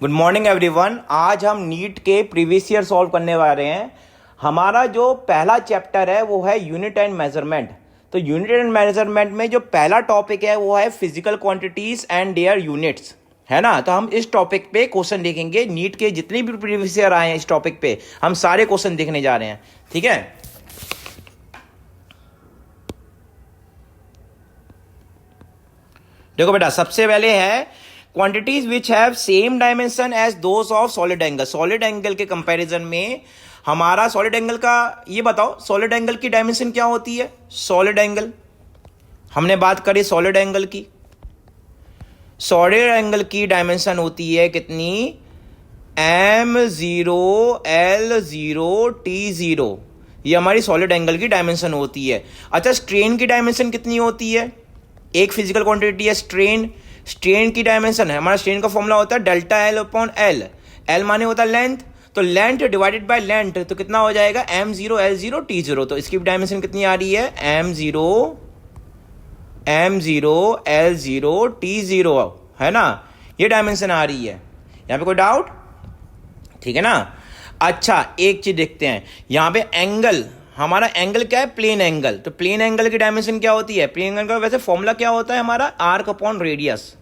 Good morning everyone. आज हम NEET के प्रीवियस ईयर सॉल्व करने वाले हैं। हमारा जो पहला चैप्टर है वो है यूनिट एंड मेजरमेंट। तो यूनिट एंड मेजरमेंट में जो पहला टॉपिक है वो है physical quantities and their units, है ना। तो हम इस टॉपिक पे क्वेश्चन देखेंगे। नीट के जितने भी प्रीवियस ईयर आए हैं इस टॉपिक पे हम सारे क्वेश्चन देखने जा रहे हैं, ठीक है। देखो बेटा, सबसे पहले है quantities which have same dimension as those of solid angle. Solid angle के कंपैरिजन में हमारा सॉलिड एंगल का ये बताओ, सॉलिड एंगल की डायमेंशन क्या होती है। सॉलिड एंगल हमने बात करी, सॉलिड एंगल की, सॉलिड एंगल की डायमेंशन होती है कितनी, m0 l0 t0। ये हमारी सॉलिड एंगल की डायमेंशन होती है। अच्छा, स्ट्रेन की डायमेंशन कितनी होती है। एक फिजिकल क्वांटिटी है स्ट्रेन। स्ट्रेन की डायमेंशन है, हमारा स्ट्रेन का फॉर्मूला होता है delta L upon L. L माने होता है लेंथ, तो लेंथ डिवाइडेड बाय लेंथ, तो कितना हो जाएगा m0 l0 t0। तो इसकी डायमेंशन कितनी आ रही है, m0 l0 t0, है ना। ये डायमेंशन आ रही है। यहां पे कोई डाउट, ठीक है ना। अच्छा, एक चीज देखते हैं यहां पे एंगल। हमारा एंगल क्या है, प्लेन एंगल। तो प्लेन एंगल की डायमेंशन क्या होती है, प्लेन एंगल का वैसे फॉर्मूला क्या होता है हमारा, arc upon radius.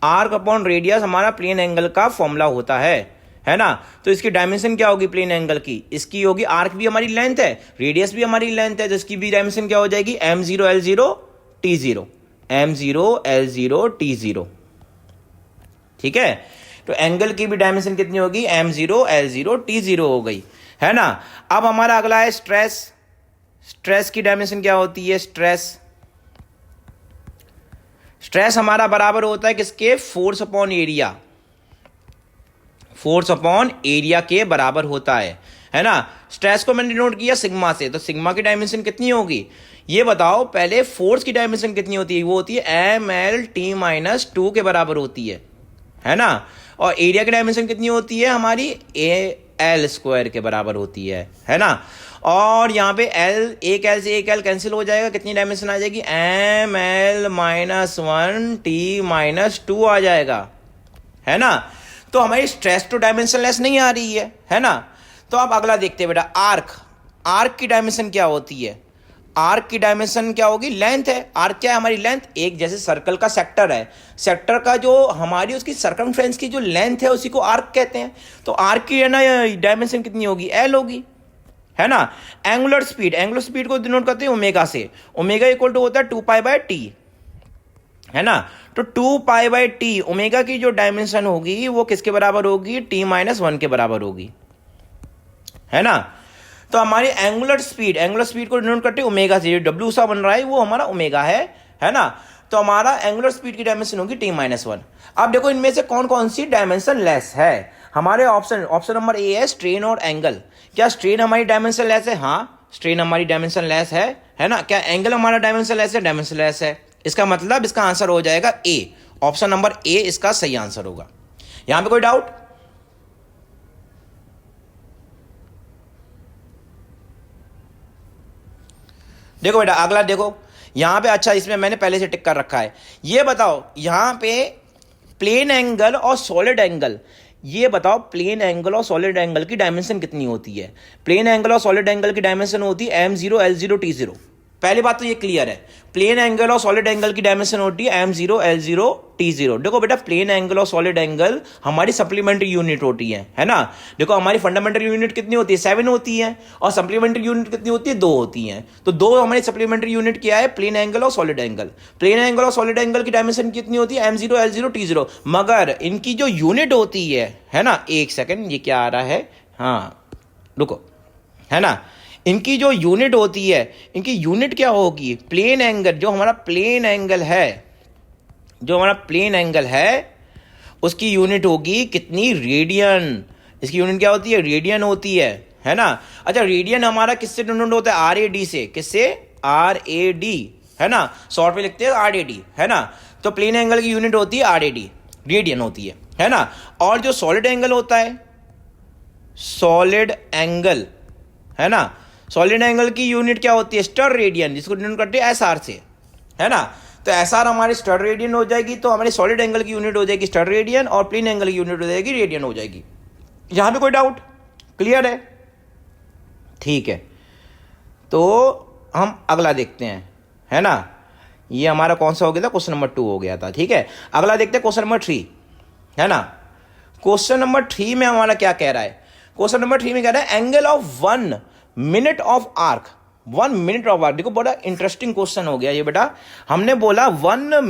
Arc upon radius हमारा प्लेन एंगल का फॉर्मूला होता है ना। तो इसकी डायमेंशन क्या होगी प्लेन एंगल की, इसकी होगी, आर्क भी हमारी लेंथ है, रेडियस भी हमारी लेंथ है, तो इसकी भी डायमेंशन क्या हो जाएगी, m0 l0 t0, m0 l0 t0, ठीक है। तो एंगल की भी डायमेंशन कितनी होगी, m0 l0 t0 हो गई, है ना। अब हमारा अगला है स्ट्रेस। स्ट्रेस की डायमेंशन क्या होती है, स्ट्रेस। स्ट्रेस हमारा बराबर होता है किसके, force upon area. Force upon area के बराबर होता है ना। स्ट्रेस को मैंने नोट किया सिग्मा से, तो सिग्मा की डायमेंशन कितनी होगी, ये बताओ पहले। फोर्स की डायमेंशन कितनी होती है, वो होती है ml-t-2 के बराबर होती है ना। और एरिया की डायमेंशन कितनी होती है हमारी, एल स्क्वायर के बराबर होती है ना। और यहाँ पे एल, एक एल से एक एल कैंसिल हो जाएगा, कितनी डायमेंशन आ जाएगी, ml-1t-2 आ जाएगा, है ना। तो हमारी स्ट्रेस तो डायमेंशन लेस नहीं आ रही है ना। तो अब अगला देखते हैं बेटा, आर्क। आर्क की डायमेंशन क्या होती है, आर्क की डायमेंशन क्या होगी, लेंथ है। आर्क क्या है हमारी, लेंथ। एक जैसे सर्कल का सेक्टर है, सेक्टर का जो हमारी उसकी सर्कमफ्रेंस की जो लेंथ है उसी को आर्क कहते हैं। तो आर्क की है ना डायमेंशन कितनी होगी, एल होगी, है ना। एंगुलर स्पीड, एंगुलर स्पीड को डिनोट करते हैं ओमेगा से। ओमेगा इक्वल टू होता है 2π/t, है ना। तो 2π/t ओमेगा की जो डायमेंशन होगी वो किसके बराबर होगी, t-1 के बराबर होगी, है ना। तो हमारी एंगुलर स्पीड को डिनोट करते हैं ओमेगा से। जो डब्ल्यू सा बन रहा है वो हमारा ओमेगा है ना। तो हमारा एंगुलर स्पीड की डायमेंशन होगी t-1। अब देखो इनमें से कौन कौन सी डायमेंशन लेस है। हमारे ऑप्शन नंबर ए है स्ट्रेन और एंगल। क्या स्ट्रेन हमारी डायमेंशन लेस है, हाँ स्ट्रेन हमारी डायमेंशन लेस है ना। क्या एंगल हमारा डायमेंशन लेस है, डायमेंशन लेस है। इसका मतलब इसका आंसर हो जाएगा ए, ऑप्शन नंबर ए इसका सही आंसर होगा। यहां पे कोई डाउट, देखो बेटा अगला देखो यहां पे। अच्छा, इसमें मैंने पहले से टिक कर रखा है। ये बताओ यहां पे प्लेन एंगल और सॉलिड एंगल, ये बताओ प्लेन एंगल और सॉलिड एंगल की डायमेंशन कितनी होती है। प्लेन एंगल और सॉलिड एंगल की डायमेंशन होती है m0 l0 t0। पहली बात तो ये क्लियर है, प्लेन एंगल और सॉलिड एंगल की डायमेंशन होती है m0 l0 t0। देखो बेटा, प्लेन एंगल और सॉलिड एंगल हमारी सप्लीमेंट्री यूनिट होती है ना। देखो हमारी फंडामेंटल यूनिट कितनी होती है, 7 होती है, और सप्लीमेंट्री यूनिट कितनी होती है, 2 होती है। तो 2 हमारी सप्लीमेंट्री यूनिट क्या है, प्लेन एंगल और सॉलिड एंगल। प्लेन एंगल और सॉलिड एंगल की डायमेंशन कितनी होती है, m0 l0 t0। मगर इनकी जो यूनिट होती है ना, एक सेकेंड, ये क्या आ रहा है, हाँ रुको, है ना। इनकी जो यूनिट होती है, इनकी यूनिट क्या होगी, प्लेन एंगल। जो हमारा प्लेन एंगल है, उसकी यूनिट होगी कितनी, रेडियन। इसकी यूनिट क्या होती है, रेडियन होती है ना। अच्छा, रेडियन हमारा किससे डिनोट होता है, RAD से। किससे, RAD, है ना। शॉर्ट में लिखते हैं RAD, है ना। तो प्लेन एंगल की यूनिट होती है RAD, रेडियन होती है ना। और जो सॉलिड एंगल होता है, सॉलिड एंगल, है ना, सॉलिड एंगल की यूनिट क्या होती है, स्टर रेडियन, जिसको डिनोट करते हैं SR से, है ना। तो एस आर हमारी स्टड रेडियन हो जाएगी, तो हमारी सॉलिड एंगल की यूनिट हो जाएगी स्टड रेडियन और प्लेन एंगल की यूनिट हो जाएगी रेडियन हो जाएगी। यहां पे कोई डाउट? क्लियर है? ठीक है, तो हम अगला देखते हैं, है ना। ये हमारा कौन सा हो गया था? क्वेश्चन नंबर 2 हो गया था। ठीक है, अगला देखते हैं क्वेश्चन नंबर 3, है ना। क्वेश्चन नंबर 3 में हमारा क्या कह रहा है? क्वेश्चन नंबर 3 में कह रहा है angle of 1 minute of arc, 1 minute of arc. देखो बड़ा इंटरेस्टिंग क्वेश्चन हो गया ये बेटा। हमने बोला 1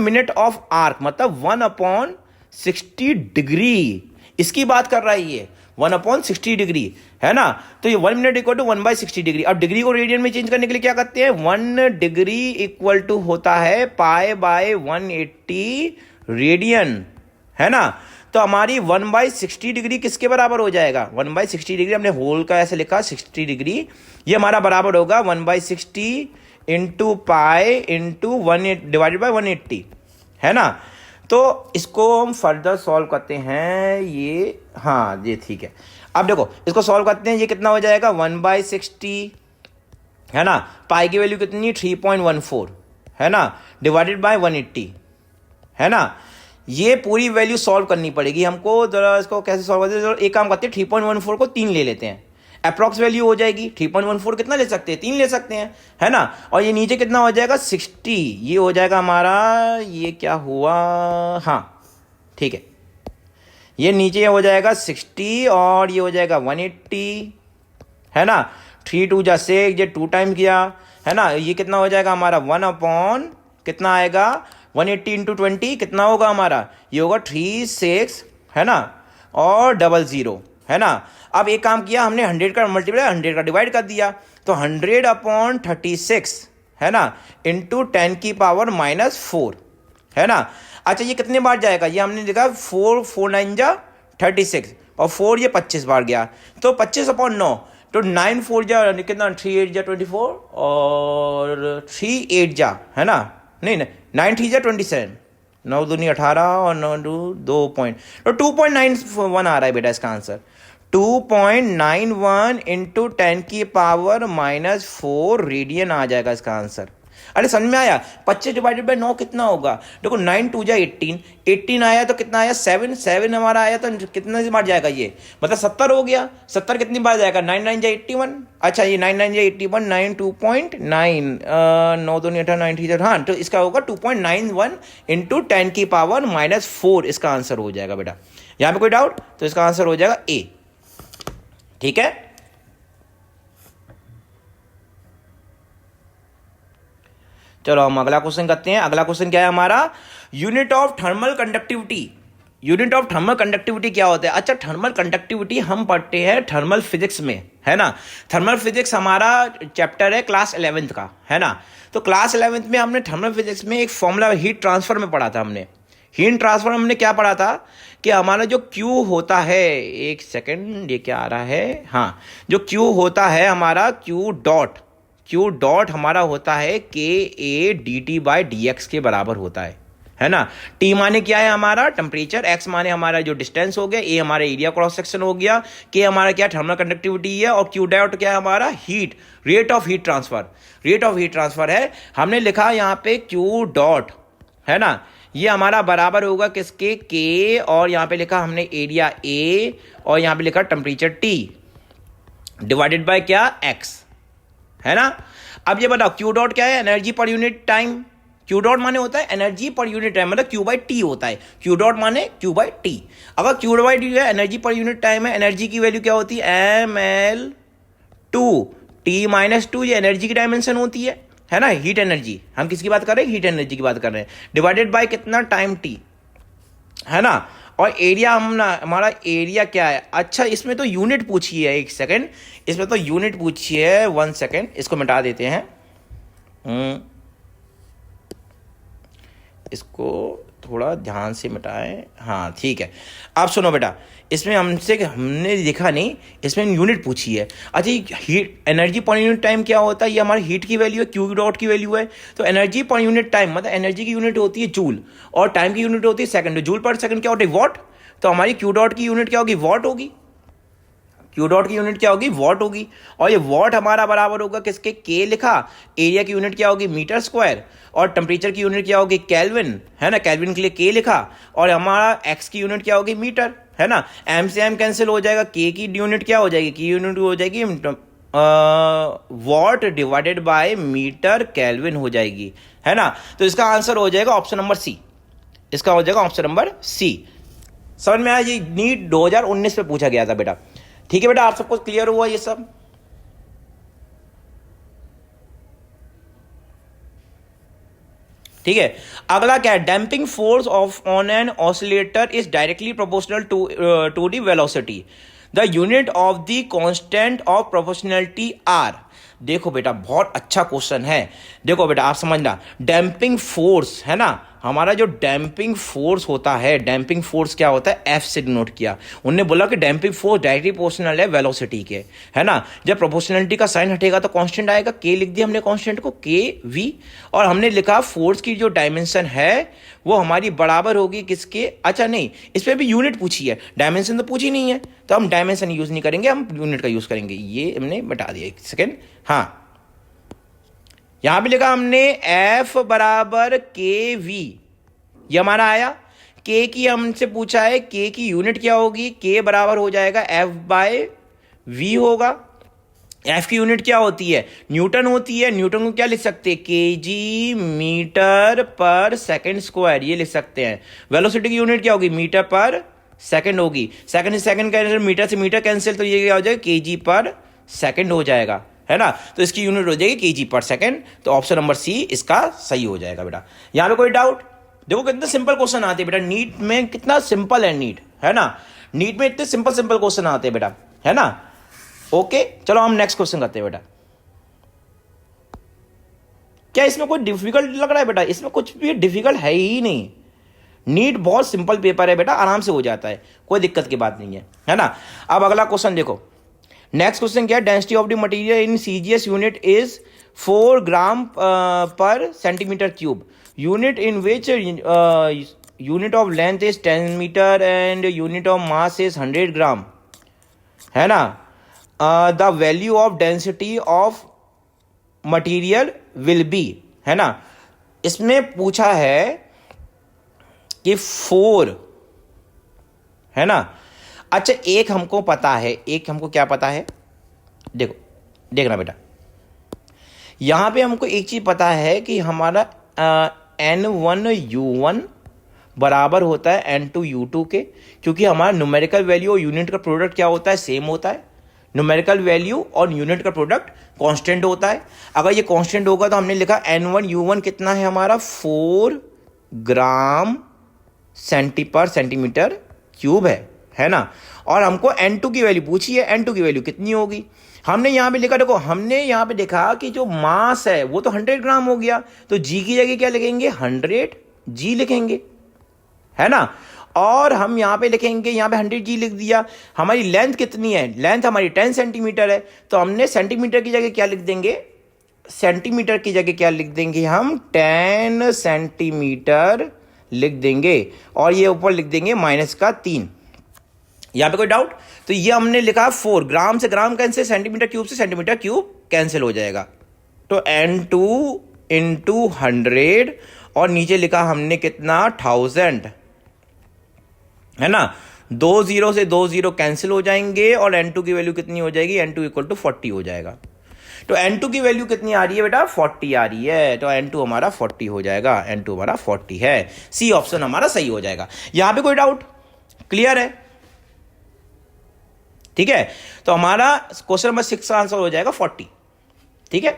मिनट ऑफ आर्क मतलब 1/60 डिग्री, इसकी बात कर रहा है ये, 1/60 डिग्री, है ना। तो ये 1 मिनट इक्वल टू 1/60 डिग्री। अब डिग्री को रेडियन में चेंज करने के लिए क्या करते हैं? 1 डिग्री इक्वल टू होता है π/180 रेडियन, है ना। तो हमारी 1/60 डिग्री किसके बराबर हो जाएगा? 1/60 डिग्री, हमने होल का ऐसे लिखा 60 डिग्री, ये हमारा बराबर होगा 1/60 into pi into 1 divided by 180, है ना। तो इसको हम फर्दर सॉल्व करते हैं, ये हाँ ये ठीक है। अब देखो इसको सॉल्व करते हैं, ये कितना हो जाएगा? 1/60, है ना। पाई की वैल्यू कितनी? 3.14, है ना, डिवाइडेड बाय 180, है ना। ये पूरी वैल्यू सॉल्व करनी पड़ेगी हमको। जरा इसको कैसे सॉल्व करते हैं? एक काम करते हैं, 3.14 को 3 ले लेते हैं, अप्रॉक्स वैल्यू हो जाएगी। 3.14 कितना ले सकते हैं? 3 ले सकते हैं, है ना। और ये नीचे कितना हो जाएगा? 60, ये हो जाएगा हमारा, ये क्या हुआ, हाँ ठीक है, ये नीचे हो जाएगा 60 और ये हो जाएगा 180, है ना। 3 2 जा 6, ये 2 टाइम किया, है ना। ये कितना हो जाएगा हमारा 1 कितना आएगा? 180 इंटू 20 कितना होगा हमारा? ये होगा 36, है ना, और 00, है ना। अब एक काम किया हमने, 100 का मल्टीप्लाई 100 का डिवाइड कर दिया, तो 100/36, है ना, इंटू 10 की पावर -4, है ना। अच्छा ये कितने बार जाएगा? ये हमने देखा 4 4 9 जा 36 और 4 ये 25 बार गया, तो 25/9, तो 9 4 जा कितना? 3 8 जा 24 और 3 8 जा, है ना, नहीं 9 3 जा 27, 9 दूनी 18 और 9 2 पॉइंट, तो 2.91 आ रहा है बेटा इसका आंसर। 2.91 इंटू 10 की पावर -4 रेडियन आ जाएगा इसका आंसर। अरे समझ में आया? 25 डिवाइडेड बाई 9 कितना होगा? देखो 9 2 जा 18, 18 आया तो कितना आया? 7 7 हमारा आया, तो कितने बार जाएगा ये? मतलब 70 हो गया। 70 कितनी बार जाएगा? 9 9 जा 81, अच्छा ये 9 9 जा 81, 9 2.9, 9 2 8 9 3, हाँ, तो इसका होगा 2.91 इंटू 10 की पावर -4 इसका आंसर हो जाएगा बेटा। यहाँ पे कोई डाउट? तो इसका आंसर हो जाएगा ए, ठीक है। चलो हम अगला क्वेश्चन करते हैं। अगला क्वेश्चन क्या है हमारा? Unit of thermal conductivity. Unit of thermal conductivity क्या होता है? अच्छा थर्मल कंडक्टिविटी हम पढ़ते हैं थर्मल फिजिक्स में, है ना। थर्मल फिजिक्स हमारा चैप्टर है क्लास 11th का, है ना। तो क्लास 11th में हमने थर्मल फिजिक्स में एक फॉर्मूला हीट ट्रांसफर में पढ़ा था हमने। हीट ट्रांसफर हमने क्या पढ़ा था कि हमारा जो Q होता है, एक सेकेंड ये क्या आ रहा है, हाँ, जो Q होता है हमारा Q डॉट हमारा होता है KA/DT/dx के बराबर होता है ना। T माने क्या है हमारा? टेम्परेचर, X माने हमारा जो डिस्टेंस हो गया, A हमारा एरिया क्रॉस सेक्शन हो गया, K हमारा क्या? थर्मल कंडक्टिविटी है, और Q डॉट क्या है हमारा? Heat, rate of heat transfer है। हमने लिखा यहाँ पे Q डॉट, है ना, ये हमारा बराबर होगा किसके? K, और यहाँ पे लिखा हमने एरिया A और यहाँ पे लिखा टेम्परेचर T डिवाइडेड बाय क्या? X, है ना। अब ये बताओ Q डॉट क्या है? Energy per unit time. Q dot माने होता है एनर्जी पर यूनिट टाइम, मतलब Q/T होता है। Q डॉट माने Q/T। अगर Q/T है एनर्जी पर यूनिट टाइम है, एनर्जी की वैल्यू क्या होती है? ml/2, T-2, ये एनर्जी की डायमेंशन होती है ना, हीट एनर्जी। हम किसकी बात कर रहे हैं? हीट एनर्जी की बात कर रहे हैं, डिवाइडेड बाय कितना? टाइम T, है ना। और एरिया हमारा एरिया क्या है? अच्छा इसमें तो यूनिट पूछी है, एक सेकेंड, इसमें तो यूनिट पूछी है, 1 सेकेंड, इसको मिटा देते हैं, इसको थोड़ा ध्यान से मिटाएं, हाँ ठीक है। अब सुनो बेटा, इसमें हमने देखा नहीं, इसमें यूनिट पूछी है। अच्छा heat energy per unit time क्या होता है? ये हमारी हीट की वैल्यू है, Q डॉट की वैल्यू है। तो एनर्जी पर यूनिट टाइम मतलब एनर्जी की यूनिट होती है जूल, और टाइम की यूनिट होती है सेकंड। जूल पर सेकंड क्या होता है? वॉट। तो हमारी Q डॉट की यूनिट क्या होगी? वॉट होगी। क्यू डॉट की यूनिट क्या होगी, वॉट होगी, और ये वॉट हमारा बराबर होगा किसके, के लिखा, एरिया की यूनिट क्या होगी, मीटर स्क्वायर, और टेम्परेचर की यूनिट क्या होगी, केल्विन, है ना, केल्विन के लिए के लिखा, और हमारा एक्स की यूनिट क्या होगी, मीटर, है ना। एम से एम कैंसिल हो जाएगा, के की यूनिट क्या हो जाएगी, की यूनिट हो जाएगी watt divided by metre kelvin हो जाएगी, है ना। तो इसका आंसर हो जाएगा ऑप्शन नंबर सी, इसका हो जाएगा ऑप्शन नंबर सी। समझ में आया, ये नीट 2019 में पूछा गया था बेटा। ठीक है बेटा, आप सबको क्लियर हुआ ये सब। ठीक है, अगला क्या है, damping force of on an oscillator is directly proportional to the velocity, the unit of the constant of proportionality are. देखो बेटा, बहुत अच्छा क्वेश्चन है। देखो बेटा, आप समझना, डैम्पिंग फोर्स है ना, हमारा जो डैम्पिंग फोर्स होता है, डैम्पिंग फोर्स क्या होता है, एफ से डिनोट किया। उनने बोला कि डैम्पिंग फोर्स डायरेक्टली प्रोपोर्शनल है वेलोसिटी के, है ना। जब प्रोपोर्शनलिटी का साइन हटेगा तो कांस्टेंट आएगा, के लिख दिया हमने कांस्टेंट को, के वी, और हमने लिखा फोर्स की जो डायमेंशन है वो हमारी बराबर होगी किसके, अच्छा नहीं, इस पर भी यूनिट पूछी है, डायमेंशन तो पूछी नहीं है, तो हम डायमेंशन यूज नहीं करेंगे, हम यूनिट का यूज करेंगे। ये हमने बता दिया, एक सेकेंड। हाँ, यहां भी लिखा हमने एफ बराबर के वी, ये हमारा आया। के की हमसे पूछा है, के की यूनिट क्या होगी, के बराबर हो जाएगा एफ बाय वी होगा। एफ की यूनिट क्या होती है, न्यूटन होती है। न्यूटन को क्या लिख सकते हैं, केजी मीटर पर सेकंड स्क्वायर, ये लिख सकते हैं। वेलोसिटी की यूनिट क्या होगी, मीटर पर सेकंड होगी। सेकंड से सेकंड कैंसिल, मीटर से मीटर कैंसिल, तो ये क्या हो जाएगा, केजी पर सेकंड हो जाएगा, है ना। तो इसकी यूनिट हो जाएगी केजी पर सेकंड। तो ऑप्शन नंबर सी इसका सही हो जाएगा बेटा। यहां पे कोई डाउट? देखो कितने सिंपल क्वेश्चन आते हैं बेटा, नीट में कितना सिंपल है नीट, है ना। नीट में इतने सिंपल सिंपल क्वेश्चन आते हैं बेटा, है ना। ओके, चलो हम नेक्स्ट क्वेश्चन करते हैं बेटा। क्या इसमें कोई डिफिकल्ट लग रहा है बेटा? इसमें कुछ भी डिफिकल्ट है ही नहीं। नीट बहुत सिंपल पेपर है बेटा, आराम से हो जाता है, कोई दिक्कत की बात नहीं है ना। अब अगला क्वेश्चन देखो, नेक्स्ट क्वेश्चन क्या है, density of the material in CGS unit is 4 gram per centimetre cube, unit in which unit of length is 10 metre and unit of mass is 100 gram, है ना। The value of density of material will be, है ना। इसमें पूछा है कि 4, है ना। अच्छा, एक हमको पता है, एक हमको क्या पता है, देखो देखना बेटा, यहां पे हमको एक चीज पता है कि हमारा N1U1 बराबर होता है N2U2 के, क्योंकि हमारा न्यूमेरिकल वैल्यू और यूनिट का प्रोडक्ट क्या होता है, सेम होता है। न्यूमेरिकल वैल्यू और यूनिट का प्रोडक्ट कांस्टेंट होता है। अगर ये कांस्टेंट होगा तो हमने लिखा N1U1 कितना है हमारा, 4 ग्राम पर सेंटीमीटर क्यूब है ना। और हमको N2 की वैल्यू पूछी है, N2 की वैल्यू कितनी होगी। हमने यहां पे लिखा, देखो हमने यहां पे देखा कि जो मास है वो तो 100 ग्राम हो गया, तो जी की जगह क्या लिखेंगे, 100 जी लिखेंगे, है ना। और हम यहां पे लिखेंगे, यहां पे 100 जी लिख दिया। हमारी लेंथ कितनी है, लेंथ हमारी 10 सेंटीमीटर है, तो हमने सेंटीमीटर की जगह क्या लिख देंगे, सेंटीमीटर की जगह क्या लिख देंगे हम, 10 सेंटीमीटर लिख देंगे, और ये ऊपर लिख देंगे -3। यहां पे कोई डाउट? तो ये हमने लिखा 4 ग्राम से ग्राम कैंसिल, सेंटीमीटर क्यूब से सेंटीमीटर क्यूब कैंसिल हो जाएगा, तो N2 इंटू 100, और नीचे लिखा हमने कितना, 1000, है ना। 2 0 से 2 0 कैंसिल हो जाएंगे, और N2 की वैल्यू कितनी हो जाएगी, N2 इक्वल टू 40 हो जाएगा। तो N2 की वैल्यू कितनी आ रही है बेटा, 40 आ रही है, तो N2 हमारा 40 हो जाएगा, N2 हमारा 40 है। सी ऑप्शन हमारा सही हो जाएगा। यहां पे कोई डाउट? क्लियर है? ठीक है, तो हमारा क्वेश्चन नंबर 6 का आंसर हो जाएगा 40। ठीक है,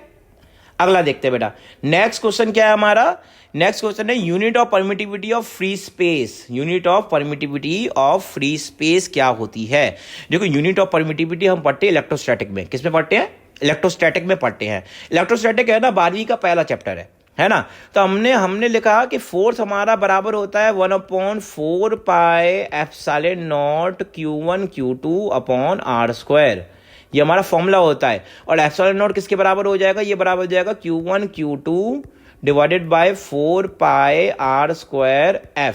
अगला देखते हैं बेटा। नेक्स्ट क्वेश्चन क्या है हमारा, नेक्स्ट क्वेश्चन है unit of permittivity of free space. Unit of permittivity of free space क्या होती है? देखो, यूनिट ऑफ परमिटिविटी हम पढ़ते हैं इलेक्ट्रोस्टैटिक में। किस में पढ़ते हैं? इलेक्ट्रोस्टैटिक में पढ़ते हैं। इलेक्ट्रोस्टैटिक है ना, 12वीं का पहला चैप्टर है ना। तो हमने लिखा कि फोर्स हमारा बराबर होता है 1/4 pi epsilon not Q1 Q2 upon R²। ये हमारा फॉर्मूला होता है। और एप्सिलॉन नॉट किसके बराबर हो जाएगा, ये बराबर हो जाएगा Q1 Q2 divided by 4 pi R² F,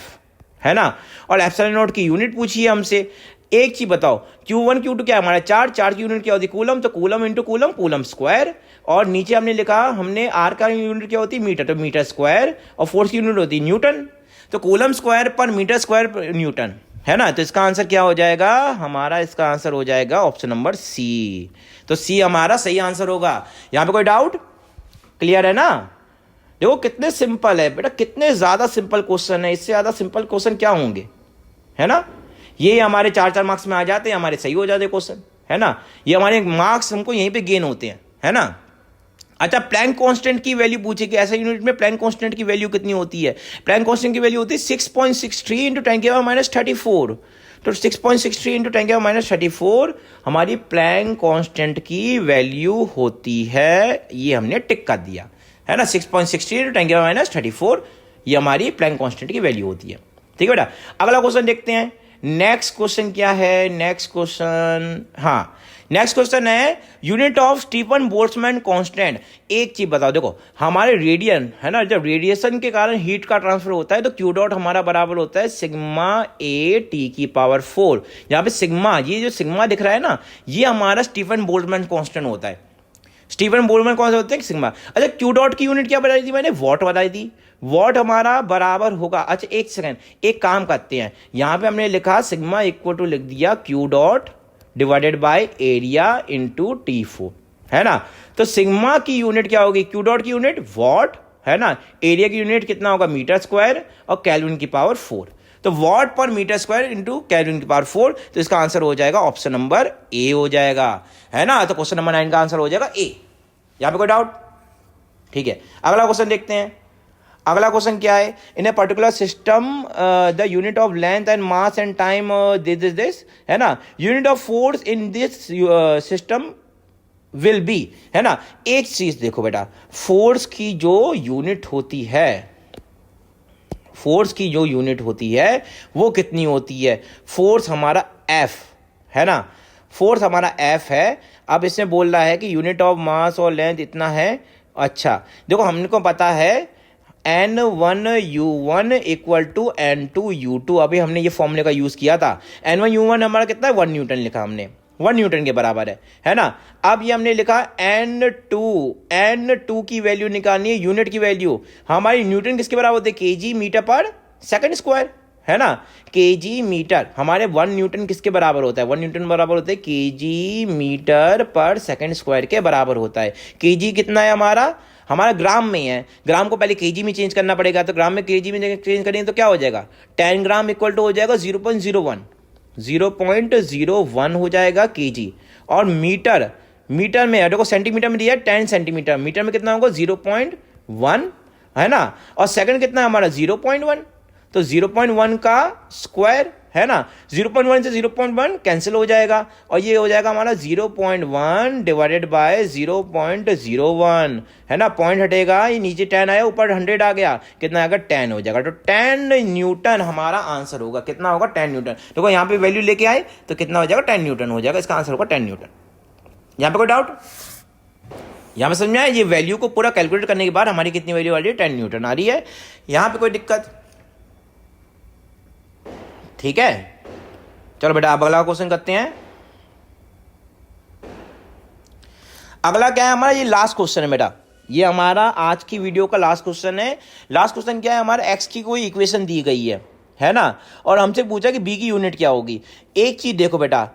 है ना। और एप्सिलॉन नॉट की यूनिट पूछी है हमसे, एक चीज बताओ, Q1 Q2 क्या है हमारा, चार्ज की यूनिट क्या होती है, कूलम, तो coulomb into coulomb, coulomb square. और नीचे हमने लिखा, हमने आर का यूनिट क्या होती है, मीटर, तो मीटर स्क्वायर। और फोर्स की यूनिट होती है न्यूटन, तो कूलम स्क्वायर पर मीटर स्क्वायर पर न्यूटन, है ना। तो इसका आंसर क्या हो जाएगा हमारा, इसका आंसर हो जाएगा ऑप्शन नंबर सी। तो सी हमारा सही आंसर होगा। यहां पे कोई डाउट, क्लियर है ना। देखो कितने सिंपल है बेटा, कितने ज्यादा सिंपल क्वेश्चन है, इससे ज्यादा सिंपल क्वेश्चन क्या होंगे, है ना। ये हमारे 4-4 मार्क्स में आ जाते हैं, हमारे सही हो जाते क्वेश्चन, है ना। ये हमारे मार्क्स हमको यहीं पे गेन होते हैं, है ना। अच्छा, प्लैंक कांस्टेंट की वैल्यू पूछेगी ऐसा यूनिट में, प्लैंक कांस्टेंट की वैल्यू कितनी होती है। प्लैंक कांस्टेंट की वैल्यू होती है 6.63 इंटू 10⁻34। तो 6.63 इंटू 10⁻34 हमारी प्लैंक कांस्टेंट की वैल्यू होती है। ये हमने टिक कर दिया, है ना। 6.63 इंटू 10⁻34 ये हमारी प्लैंक कांस्टेंट की वैल्यू होती है। ठीक है बेटा, अगला क्वेश्चन देखते हैं। नेक्स्ट क्वेश्चन क्या है, नेक्स्ट क्वेश्चन, हाँ नेक्स्ट क्वेश्चन है unit of Stefan Boltzmann constant. एक चीज बताओ, देखो हमारे रेडियन, है ना, जब रेडिएशन के कारण हीट का ट्रांसफर होता है तो क्यू डॉट हमारा बराबर होता है सिग्मा ए टी की पावर 4। यहाँ पे सिग्मा, ये जो सिग्मा दिख रहा है ना, ये हमारा स्टीफन बोल्ट्जमैन कांस्टेंट होता है। स्टीफन बोल्ट्जमैन कौन सा होता है, सिग्मा। अच्छा, क्यू डॉट की यूनिट क्या बताई थी मैंने, वॉट बताई थी। वॉट हमारा बराबर होगा, अच्छा एक सेकंड, एक काम करते हैं, यहां पे हमने लिखा सिग्मा इक्वल टू लिख दिया Q dot divided by area into T4, है ना। तो सिग्मा की यूनिट क्या होगी, क्यू डॉट की यूनिट वॉट, है ना। एरिया की यूनिट कितना होगा, मीटर स्क्वायर, और केल्विन की पावर 4। तो वॉट पर मीटर स्क्वायर इंटू केल्विन की पावर 4। तो इसका आंसर हो जाएगा ऑप्शन नंबर ए हो जाएगा, है ना। तो क्वेश्चन नंबर 9 का आंसर हो जाएगा ए। यहां पे कोई डाउट, ठीक है। अगला क्वेश्चन देखते हैं। अगला क्वेश्चन क्या है, in a particular system the unit of length and mass and time this, है ना। Unit of force in this system will be, है ना। एक चीज देखो बेटा, फोर्स की जो यूनिट होती है, फोर्स की जो यूनिट होती है वो कितनी होती है, फोर्स हमारा F, है ना। फोर्स हमारा F है। अब इसमें बोल रहा है कि यूनिट ऑफ मास और लेंथ इतना है। अच्छा देखो, हमको पता है N1U1 इक्वल टू N2U2। अभी हमने ये फॉर्मूले का यूज किया था। N1U1 हमारा कितना है, 1 न्यूटन लिखा हमने, 1 न्यूटन के बराबर है ना। अब ये हमने लिखा N2 की वैल्यू निकालनी है, यूनिट की वैल्यू हमारी न्यूटन किसके बराबर होते हैं, केजी मीटर पर सेकंड स्क्वायर, है ना। केजी मीटर हमारे 1 न्यूटन किसके बराबर होता है, 1 न्यूटन बराबर होता है केजी मीटर पर सेकंड स्क्वायर के बराबर होता है। केजी कितना है हमारा ग्राम में है, ग्राम को पहले केजी में चेंज करना पड़ेगा, तो ग्राम में केजी में चेंज करेंगे तो क्या हो जाएगा, 10 ग्राम इक्वल टू हो जाएगा 0.01 हो जाएगा केजी। और मीटर में देखो सेंटीमीटर में दिया है 10 सेंटीमीटर, मीटर में कितना होगा 0.1, है ना। और सेकंड कितना है हमारा 0.1, तो 0.1 का स्क्वायर, है ना। 0.1 से 0.1 कैंसिल हो जाएगा, और ये हो जाएगा हमारा 0.1 डिवाइडेड बाय 0.01, है ना। पॉइंट हटेगा, ये नीचे 10 आया, ऊपर 100 आ गया, कितना आएगा 10 हो जाएगा। तो 10 न्यूटन हमारा आंसर होगा, कितना होगा 10 न्यूटन। देखो यहाँ पे वैल्यू लेके आए तो कितना हो जाएगा 10 न्यूटन हो जाएगा, इसका आंसर होगा 10 न्यूटन। यहाँ पे कोई डाउट, यहाँ पे समझ में आया, ये वैल्यू को पूरा कैलकुलेट करने के बाद हमारी कितनी वैल्यू आ रही है, 10 न्यूटन आ रही है। यहाँ पे कोई दिक्कत, ठीक है। चलो बेटा अब अगला क्वेश्चन करते हैं। अगला क्या है हमारा, ये लास्ट क्वेश्चन है बेटा, ये हमारा आज की वीडियो का लास्ट क्वेश्चन है। लास्ट क्वेश्चन क्या है हमारा, एक्स की कोई इक्वेशन दी गई है ना, और हमसे पूछा कि बी की यूनिट क्या होगी। एक चीज देखो बेटा,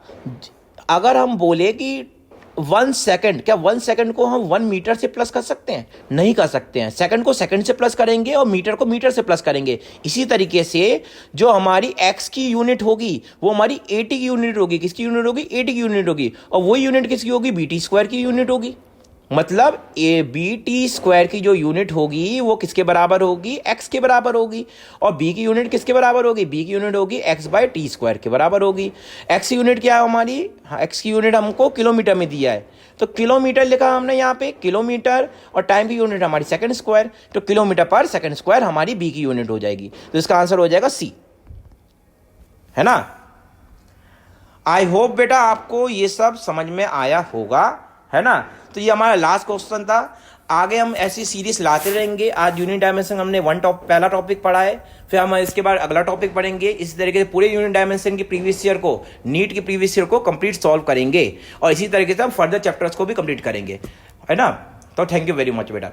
अगर हम बोले कि 1 सेकंड, क्या 1 सेकंड को हम 1 मीटर से प्लस कर सकते हैं, नहीं कर सकते हैं। सेकंड को सेकंड से प्लस करेंगे और मीटर को मीटर से प्लस करेंगे। इसी तरीके से जो हमारी एक्स की यूनिट होगी वो हमारी एटी की यूनिट होगी। किसकी यूनिट होगी, एटी की यूनिट होगी। और वही यूनिट किसकी होगी, बीटी स्क्वायर की यूनिट होगी। मतलब ए बी टी स्क्वायर की जो यूनिट होगी वो किसके बराबर होगी, एक्स के बराबर होगी। और बी की यूनिट किसके बराबर होगी, बी की यूनिट होगी एक्स बाय टी स्क्वायर के बराबर होगी। एक्स की यूनिट क्या है हमारी, एक्स की यूनिट हमको किलोमीटर में दिया है, तो किलोमीटर लिखा हमने यहाँ पे किलोमीटर, और टाइम की यूनिट हमारी सेकंड स्क्वायर, तो किलोमीटर पर सेकंड स्क्वायर हमारी बी की यूनिट हो जाएगी। तो इसका आंसर हो जाएगा सी, है ना। आई होप बेटा आपको ये सब समझ में आया होगा, है ना। तो ये हमारा लास्ट क्वेश्चन था। आगे हम ऐसी सीरीज लाते रहेंगे। आज यूनिट डायमेंशन हमने पहला टॉपिक पढ़ा है, फिर हम इसके बाद अगला टॉपिक पढ़ेंगे। इसी तरीके से पूरे यूनिट डायमेंशन की प्रीवियस ईयर को, नीट की प्रीवियस ईयर को कंप्लीट सॉल्व करेंगे और इसी तरीके से हम फर्दर चैप्टर्स को भी कंप्लीट करेंगे, है ना। तो थैंक यू वेरी मच बेटा।